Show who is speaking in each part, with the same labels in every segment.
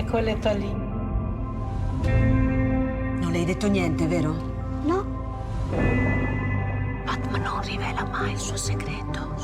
Speaker 1: Ecco letto lì.
Speaker 2: Non le hai detto niente, vero?
Speaker 1: No?
Speaker 2: Fatma non rivela mai il suo segreto.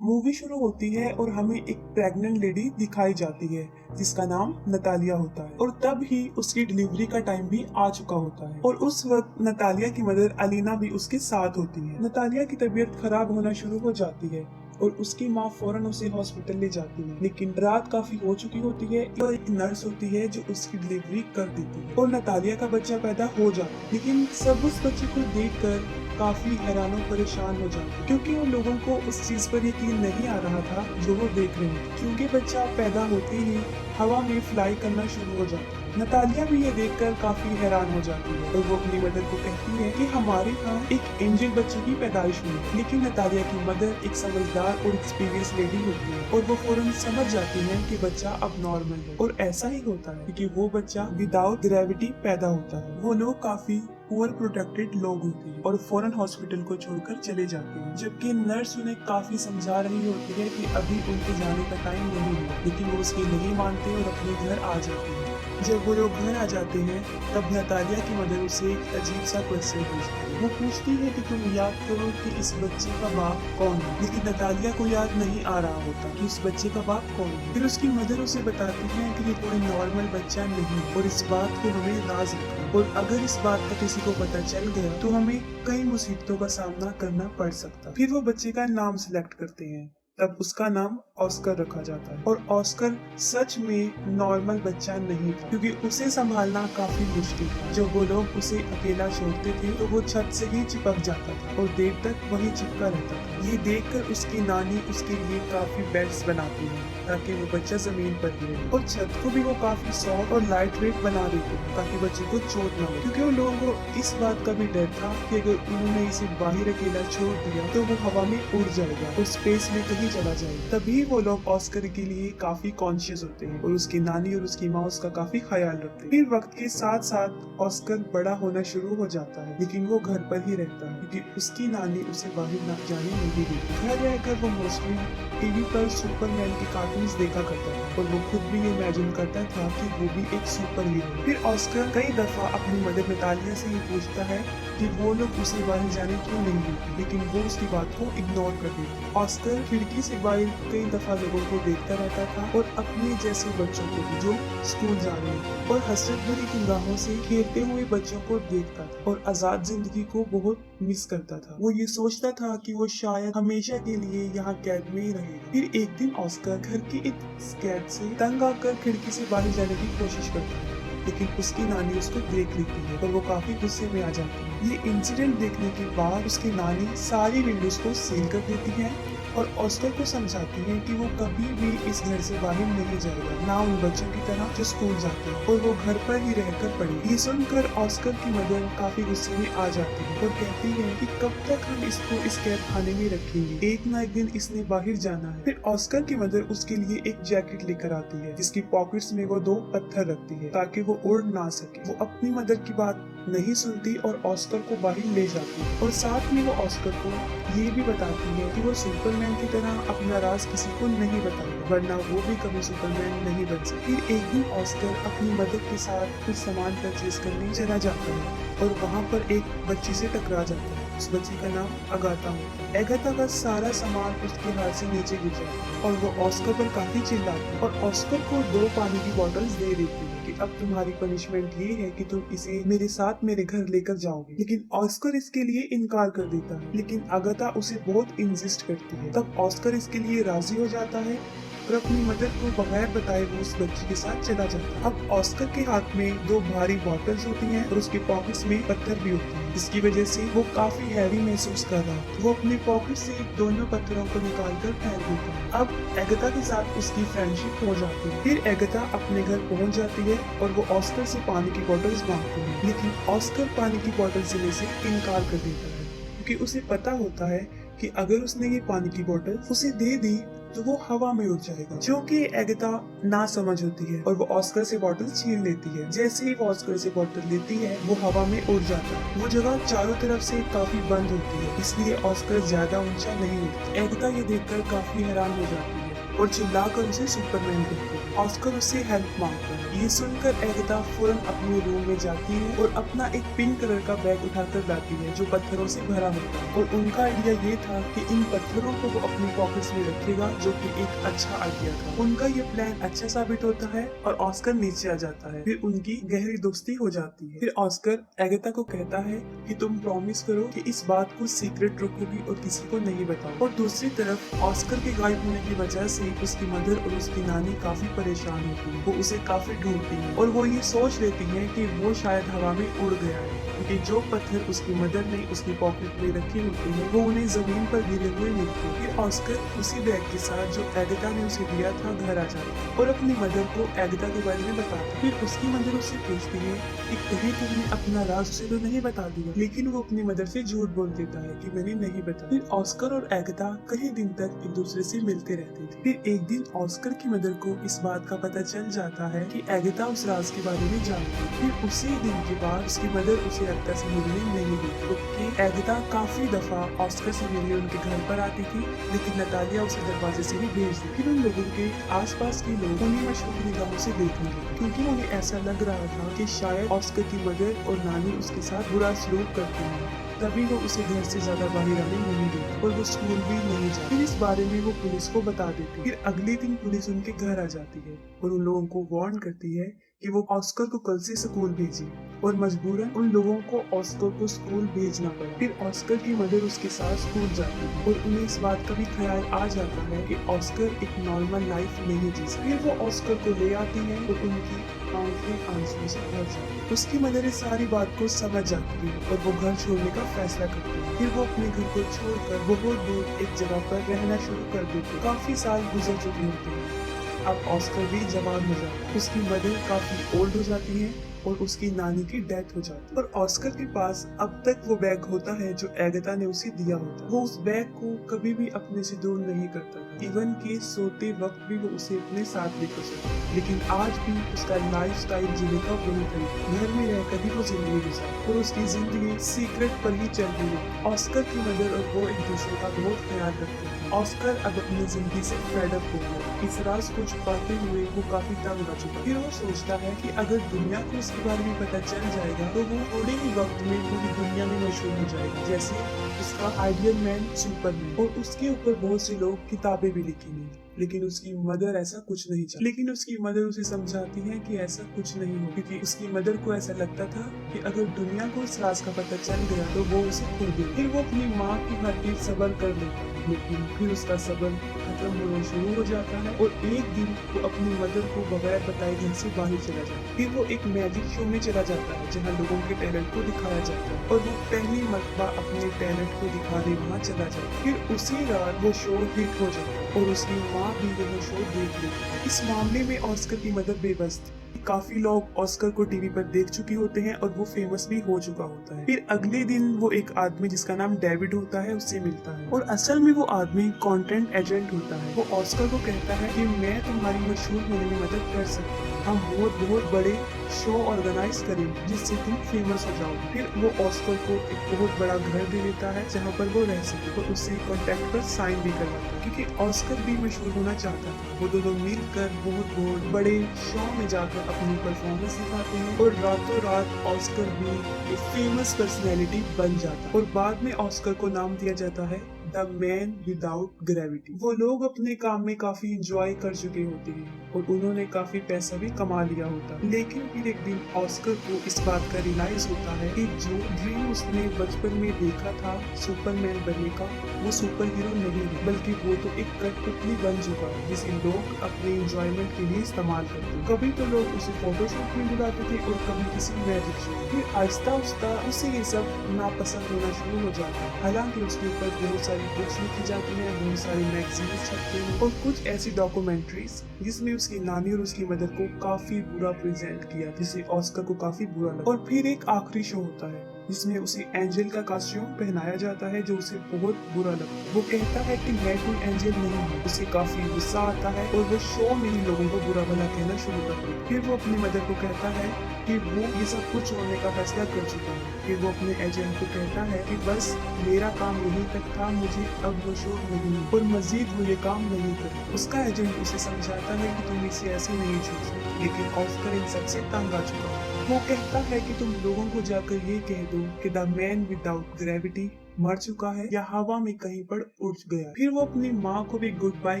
Speaker 3: Movie शुरू होती है और हमें एक प्रेग्नेंट लेडी दिखाई जाती है जिसका नाम नतालिया होता है और तब ही उसकी डिलीवरी का टाइम भी आ चुका होता है और उस वक्त नतालिया की मदर अलीना भी उसके साथ होती है। नतालिया की तबीयत खराब होना शुरू हो जाती है और उसकी माँ फौरन उसे हॉस्पिटल ले जाती है, लेकिन रात काफी हो चुकी होती है और एक नर्स होती है जो उसकी डिलीवरी कर देती है और नतालिया का बच्चा पैदा हो जाता है। लेकिन सब उस बच्चे को देखकर काफी हैरान और परेशान हो जाते हैं क्योंकि उन लोगों को उस चीज पर यकीन नहीं आ रहा था जो वो देख रहे थे, क्योंकि बच्चा पैदा होते ही हवा में फ्लाई करना शुरू हो जाता है। नतालिया भी ये देखकर काफी हैरान हो जाती है और वो अपनी मदर को कहती है कि हमारे यहाँ एक एंजल बच्चे की पैदाइश हुई है। लेकिन नतालिया की मदर एक समझदार और एक्सपीरियंस लेडी होती है और वो फौरन समझ जाती है कि बच्चा अब नॉर्मल है और ऐसा ही होता है क्योंकि वो बच्चा विदाउट ग्रेविटी पैदा होता है। वो लोग काफी पुअर प्रोटेक्टेड लोग होते हैं और फौरन हॉस्पिटल को छोड़कर चले जाते हैं, जबकि नर्स उन्हें काफी समझा रही होती है कि अभी उनके जाने का टाइम नहीं हुआ, लेकिन वो उसकी नहीं मानते और अपने घर आ जाते हैं। जब वो लोग घर आ जाते हैं तब नतालिया की मदर उसे एक अजीब सा क्वेश्चन पूछती है। वो पूछती है कि तुम याद करो कि इस बच्चे का बाप कौन है, लेकिन नतालिया को याद नहीं आ रहा होता कि उस बच्चे का बाप कौन है। फिर उसकी मदर उसे बताती है कि ये कोई नॉर्मल बच्चा नहीं और इस बात को हमें राज रखना, और अगर इस बात का किसी को पता चल गया तो हमें कई मुसीबतों का सामना करना पड़ सकता। फिर वो बच्चे का नाम सिलेक्ट करते हैं, तब उसका नाम ऑस्कर रखा जाता है और ऑस्कर सच में नॉर्मल बच्चा नहीं था क्योंकि उसे संभालना काफी मुश्किल था। जब वो लोग उसे अकेला छोड़ते थे तो वो छत से ही चिपक जाता था और देर तक वही चिपका रहता था। ये देखकर उसकी नानी उसके लिए काफी बेड्स बनाती है ताकि वो बच्चा जमीन पर गिरे और छत को भी वो काफी सॉफ्ट और लाइट वेट बना देते हैं ताकि बच्चे को चोट न लगे, क्योंकि उन लोगों को इस बात का भी डर था कि अगर उन्होंने इसे बाहर अकेला छोड़ दिया तो वो हवा में उड़ जाएगा और स्पेस में कहीं चला जाएगा। तभी वो लोग ऑस्कर के लिए काफी कॉन्शियस होते हैं और उसकी नानी और उसकी माँ उसका काफी ख्याल रखते हैं। फिर वक्त के साथ साथ ऑस्कर बड़ा होना शुरू हो जाता है, लेकिन वो घर पर ही रहता है क्योंकि उसकी नानी उसे बाहर न जाने नहीं देती। घर रहकर वो मोस्टली टीवी पर सुपरमैन के कार्टून्स देखा करता था और वो खुद भी इमेजिन करता था कि वो भी एक सुपर हीरो। फिर ऑस्कर कई दफा अपनी मदर नतालिया से ये पूछता है कि वो लोग उसे बाहर जाने क्यों नहीं देते, लेकिन वो उसकी बात को इग्नोर कर देती। ऑस्कर खिड़की से बाहर कई दफा लोगों को देखता रहता था और अपने जैसे बच्चों को भी जो स्कूल जा रहे थे और हसरत भरी निगाहों से खेलते हुए बच्चों को देखता था और आजाद जिंदगी को बहुत मिस करता था। वो ये सोचता था कि वो शायद हमेशा के लिए यहाँ कैद में ही रहेगा। फिर एक दिन ऑस्कर घर की एक कैद से तंग आकर खिड़की से बाहर जाने की कोशिश करता है, लेकिन उसकी नानी उसको देख लेती है और वो काफी गुस्से में आ जाती है। ये इंसिडेंट देखने के बाद उसकी नानी सारी विंडोज को सील कर देती है और ऑस्कर को समझाती है कि वो कभी भी इस घर से बाहर नहीं जाएगा, ना उन बच्चों की तरह जो स्कूल जाते हैं, और वो घर पर ही रहकर पढ़े। ये सुनकर ऑस्कर की मदर काफी गुस्से में आ जाती है और कहती है कि कब तक हम इसको इस कैद खाने में रखेंगे, एक ना एक दिन इसने बाहर जाना है। फिर ऑस्कर की मदर उसके लिए एक जैकेट लेकर आती है जिसकी पॉकेट्स में वो 2 पत्थर रखती है ताकि वो उड़ ना सके। वो अपनी मदर की बात नहीं सुनती और ऑस्कर को बाहर ले जाती है और साथ में वो ऑस्कर को ये भी बताती है कि वो सुपरमैन की तरह अपना राज किसी को नहीं बताएगा, वरना वो भी कभी सुपरमैन नहीं बन सकता। फिर एक दिन ऑस्कर अपनी मदर के साथ कुछ सामान परचेज करने चला जाता है और वहाँ पर एक बच्ची से टकरा जाता है। उस बच्ची का नाम अगाथा होता है। अगाथा का सारा सामान उसके हाथ से नीचे गिर जाता है और वो ऑस्कर पर काफी चिल्लाती है और ऑस्कर को 2 पानी की बोतल्स दे देती है कि अब तुम्हारी पनिशमेंट ये है कि तुम इसे मेरे साथ मेरे घर लेकर जाओगे। लेकिन ऑस्कर इसके लिए इनकार कर देता है, लेकिन अगाथा उसे बहुत इंसिस्ट करती है। तब ऑस्कर इसके लिए राजी हो जाता है और अपनी मदर को बगैर बताए वो उस बच्ची के साथ चला जाता है। अब ऑस्कर के हाथ में 2 भारी बॉटल्स होती हैं और उसके पॉकेट्स में पत्थर भी होते हैं, जिसकी वजह से वो काफी हैवी महसूस कर रहा है। वो अपने पॉकेट से दोनों पत्थरों को निकाल कर फेंक देता है। अब एगाथा के साथ उसकी फ्रेंडशिप हो जाती है। फिर एगाथा अपने घर पहुंच जाती है और वो ऑस्कर से पानी की बॉटल्स मांगती है, लेकिन ऑस्कर पानी की बॉटल्स लेने से इनकार कर देता है क्योंकि उसे पता होता है कि अगर उसने ये पानी की बोतल उसे दे दी तो वो हवा में उड़ जाएगा। जो कि एगाथा ना समझ होती है और वो ऑस्कर से बॉटल छीन लेती है। जैसे ही वो ऑस्कर से बॉटल लेती है वो हवा में उड़ जाता है। वो जगह चारों तरफ से काफी बंद होती है, इसलिए ऑस्कर ज्यादा ऊंचा नहीं उड़ता। एगाथा ये देखकर काफी हैरान हो जाती है और चिल्लाकर उसे सुपरमैन कहती है। ऑस्कर उससे हेल्प मांगता है। ये सुनकर एगाथा फौरन अपने रूम में जाती है और अपना एक पिंक कलर का बैग उठाकर लाती है जो पत्थरों से भरा होता है। और उनका आइडिया ये था कि इन पत्थरों को वो अपनी पॉकेट्स में रखेगा, जो कि एक अच्छा आइडिया था। उनका ये प्लान अच्छा साबित होता है और ऑस्कर नीचे आ जाता है। फिर उनकी गहरी दोस्ती हो जाती है। फिर ऑस्कर एगाथा को कहता है कि तुम प्रॉमिस करो कि इस बात को सीक्रेट रखोगी और किसी को नहीं बताओ। और दूसरी तरफ ऑस्कर के गायब होने की वजह से उसकी मदर और उसकी नानी काफी परेशान होती है। वो उसे काफी ढूंढती है और वो ये सोच लेती है कि वो शायद हवा में उड़ गया है, क्योंकि जो पत्थर उसकी मदर ने उसकी पॉकेट में रखे होते हैं वो उन्हें जमीन पर गिरे हुए मिलते हैं। फिर ऑस्कर उसी बैग के साथ जो एगाथा ने उसे दिया था घर आ जाता है और अपनी मदर को एगाथा के बारे में बताता है। फिर उसकी मदर उससे पूछती है कि कहीं तुमने अपना राज उसे तो नहीं बता दिया, लेकिन वो अपनी मदर से झूठ बोल देता है कि मैंने नहीं बताया। फिर ऑस्कर और एगाथा कई दिन तक एक दूसरे से मिलते रहते थे। फिर एक दिन ऑस्कर की मदर को इस बात का पता चल जाता है कि एगाथा उस राज के बारे में जानती है। फिर उसी दिन के बाद उसकी मदर उसे एगाथा से मिलने नहीं गई, क्योंकि एगाथा काफी दफा ऑस्कर से मिलने उनके घर पर आती थी, लेकिन नतालिया उसे दरवाजे से ही भेज दी। फिर उन लोगों के आसपास के लोग उन्हें मशहूर निगाहों से देखने लगे, क्योंकि उन्हें ऐसा लग रहा था कि शायद ऑस्कर की मदर और नानी उसके साथ बुरा सलूक करती हैं। तभी वो उसे घर से ज्यादा बाहर आने नहीं देती और वो स्कूल भी नहीं जाती। फिर इस बारे में वो पुलिस को बता देती। फिर अगले दिन पुलिस उनके घर आ जाती है और उन लोगों को वार्न करती है कि वो ऑस्कर को कल से स्कूल भेजे, और मजबूरन उन लोगों को ऑस्कर को स्कूल भेजना पड़ा। फिर ऑस्कर की मदर उसके साथ स्कूल जाती है और उन्हें इस बात का भी ख्याल आ जाता है कि ऑस्कर एक नॉर्मल लाइफ नहीं जी सकता। फिर वो ऑस्कर को ले आती है और उनकी आंखें आंसुओं से भर जाती है। उसकी मदर इस सारी बात को समझ जाती है और वो घर छोड़ने का फैसला करती है। फिर वो अपने घर को छोड़कर बहुत दूर एक जगह पर रहना शुरू कर देती है। काफी साल गुजर चुके होते हैं। अब ऑस्कर भी जवान हो जाता है। उसकी मदर काफी ओल्ड हो जाती है और उसकी नानी की डेथ हो जाती है। और ऑस्कर के पास अब तक वो बैग होता है जो एगाथा ने उसे दिया होता है। वो उस बैग को कभी भी अपने से दूर नहीं करता, इवन के सोते वक्त भी वो उसे अपने साथ लेकर चलता। लेकिन आज भी उसका लाइफ स्टाइल जीने का वही तरीका, घर में रहकर भी वो जिंदगी गुजारता और उसकी जिंदगी सीक्रेट पर ही चल रही है। ऑस्कर की मदर और वो एक दूसरे का बहुत ख्याल रखते हैं। ऑस्कर अब अपनी जिंदगी से फेड अप हो गया। इस राज को छुपाते हुए वो काफी तंग आ चुका। फिर वो सोचता है कि अगर दुनिया को इसके बारे में पता चल जाएगा तो वो थोड़े ही वक्त में पूरी दुनिया में मशहूर हो जाएगा, जैसे उसका आइडियल मैन सुपरमैन। और उसके ऊपर बहुत से लोग किताबें भी लिखेंगे, लेकिन उसकी मदर ऐसा कुछ नहीं चाहती। लेकिन उसकी मदर उसे समझाती है कि ऐसा कुछ नहीं हो, क्योंकि उसकी मदर को ऐसा लगता था कि अगर दुनिया को इस राज का पता चल गया तो वो उसे खो दे। फिर वो अपनी माँ की खातिर सब्र कर लेता है, लेकिन फिर उसका सब्र खत्म होना शुरू हो जाता है और एक दिन वो अपनी मदर को बगैर बताए घर से बाहर चला जाता है। फिर वो एक मैजिक शो में चला जाता है जहाँ लोगों के टैलेंट को दिखाया जाता है और वो पहली मर्तबा अपने टैलेंट को दिखाने वहाँ चला जाता है। फिर उसी रात वो शो हिट हो जाता है और उसकी माँ भी वो शो देख लेती है। इस मामले में ऑस्कर की मदर बेबस थी। काफी लोग ऑस्कर को टीवी पर देख चुके होते हैं और वो फेमस भी हो चुका होता है। फिर अगले दिन वो एक आदमी जिसका नाम डेविड होता है उससे मिलता है और असल में वो आदमी कंटेंट एजेंट होता है। वो ऑस्कर को कहता है कि मैं तुम्हारी मशहूर होने में मदद कर सकता हूँ, हम बहुत बड़े शो ऑर्गेनाइज करेंगे जिससे तुम फेमस हो जाओगे। फिर वो ऑस्कर को एक बहुत बड़ा घर दे देता है जहाँ पर वो रह सके और उससे कॉन्ट्रैक्ट पर साइन भी करवाता है, क्योंकि ऑस्कर भी मशहूर होना चाहता था। वो दोनों मिलकर बहुत बड़े शो में जाकर अपनी परफॉर्मेंस दिखाते हैं और रातों रात ऑस्कर भी एक फेमस पर्सनैलिटी बन जाता है और बाद में ऑस्कर को नाम दिया जाता है द मैन विदाउट ग्रेविटी। वो लोग अपने काम में काफी इंजॉय कर चुके होते हैं और उन्होंने काफी पैसा भी कमा लिया होता है। लेकिन फिर एक दिन ऑस्कर को इस बात का रियलाइज होता है कि जो ड्रीम उसने बचपन में देखा था सुपरमैन बनने का, वो सुपर हीरो नहीं है, बल्कि वो तो एक कठपुतली बन चुका है जिसे लोग अपने इंजॉयमेंट के लिए इस्तेमाल करते हैं। कभी तो लोग उसे फोटोशूट में बुलाते थे और कभी किसी मैजिक शो। फिर आहिस्ता आहिस्ता उसे ये सब नापसंद होना शुरू हो जाता है। हालांकि उसके ऊपर बहुत सारी बुक्स लिखी जाती हैं, बहुत सारी मैगजीन्स छपते हैं और कुछ ऐसी डॉक्यूमेंट्रीज जिसमें उसकी नानी और उसकी मदर को काफी बुरा प्रेजेंट किया, जिसे ऑस्कर को काफी बुरा लगा। और फिर एक आखिरी शो होता है जिसमें उसे एंजल का कॉस्ट्यूम पहनाया जाता है जो उसे बहुत बुरा लगता है। वो कहता है कि मैं कोई एंजल नहीं हूँ। उसे काफी गुस्सा आता है और वो शो में ही लोगों को बुरा भला कहना शुरू कर देता है। फिर वो अपनी मदर को कहता है कि वो ये सब कुछ छोड़ने का फैसला कर चुका है। फिर वो अपने एजेंट को कहता है कि बस मेरा काम यहीं तक था, मुझे अब वो शो नहीं और मजीद वो ये काम नहीं करे। उसका एजेंट उसे समझाता है कि तुम इसे ऐसे नहीं छोड़ सकते, लेकिन ऑस्कर इन सबसे तंग आ चुका है। वो कहता है कि तुम लोगों को जाकर ये कह दो कि द मैन विदाउट ग्रेविटी मर चुका है या हवा में कहीं पर उड़ गया। फिर वो अपनी माँ को भी गुड बाय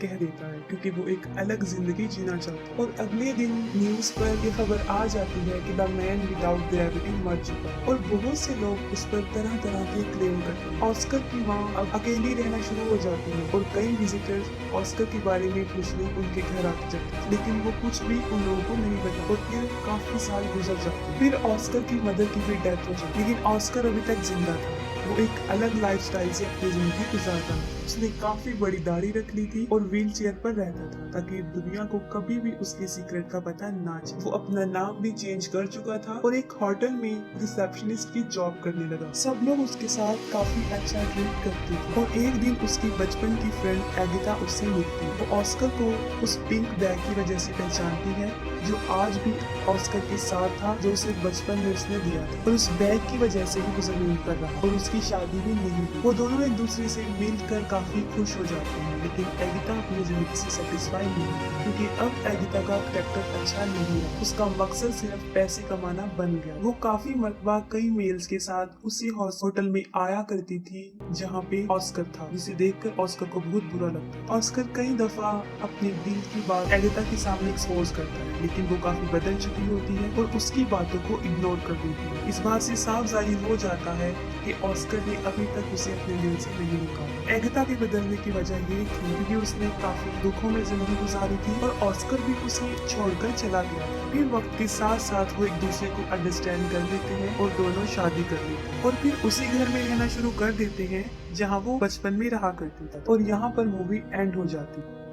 Speaker 3: कह देता है क्योंकि वो एक अलग जिंदगी जीना चाहता है। और अगले दिन न्यूज पर ये खबर आ जाती है कि द मैन विदाउट ग्रेविटी मर चुका है और बहुत से लोग उस पर तरह तरह के क्लेम करते हैं। ऑस्कर की माँ अब अकेली रहना शुरू हो जाती है और कई विजिटर्स ऑस्कर के बारे में पूछने उनके घर आते जाते हैं, लेकिन वो कुछ भी उन लोगों को नहीं बता। और फिर काफी साल गुजर जाते हैं। फिर ऑस्कर की मदर की भी डेथ हो जाती है, लेकिन ऑस्कर अभी तक जिंदा था। वो एक अलग लाइफस्टाइल से अपनी जिंदगी गुजारता है। उसने काफी बड़ी दाढ़ी रख ली थी और व्हील चेयर पर रहता था ताकि दुनिया को कभी भी उसके सीक्रेट का पता ना चले। वो अपना नाम भी चेंज कर चुका था और एक होटल में रिसेप्शनिस्ट की जॉब करने लगा। सब लोग उसके साथ काफी अच्छा ट्रीट करते थे और एक दिन उसकी बचपन की फ्रेंड एगिता उससे मिलती है। वो ऑस्कर को उस पिंक बैग की वजह से पहचानती है जो आज भी ऑस्कर के साथ था, जो उसे बचपन में उसने दिया था। और उस बैग की वजह से ही वो जमीन पर रहा और उसकी शादी भी नहीं हुई। वो दोनों एक दूसरे से मिलकर काफी खुश हो जाते हैं, लेकिन एगिता अपनी जिंदगी से सेटिस्फाई नहीं है क्योंकि अब एगिता का कैरेक्टर अच्छा नहीं है। उसका मकसद सिर्फ पैसे कमाना बन गया। वो काफी मरतबा कई मेल्स के साथ उसी होटल में आया करती थी जहाँ पे ऑस्कर था, जिसे देखकर ऑस्कर को बहुत बुरा लगता। ऑस्कर कई दफा अपने दिल की बात एगिता के सामने एक्सपोज करता है, लेकिन वो काफी बदल चुकी होती है और उसकी बातों को इग्नोर कर देती है। इस बात से साफ जाहिर हो जाता है कि ऑस्कर ने अभी तक उसे अपने दिल से नहीं रोका। एगिता के बदलने की वजह ये थी क्योंकि उसने काफी दुखों में जिंदगी गुजारी थी और ऑस्कर भी उसे छोड़कर चला गया। फिर वक्त के साथ साथ वो एक दूसरे को अंडरस्टैंड कर लेते हैं और दोनों शादी कर लेते हैं और फिर उसी घर में रहना शुरू कर देते हैं जहाँ वो बचपन में रहा करते थे। और यहाँ पर मूवी एंड हो जाती है।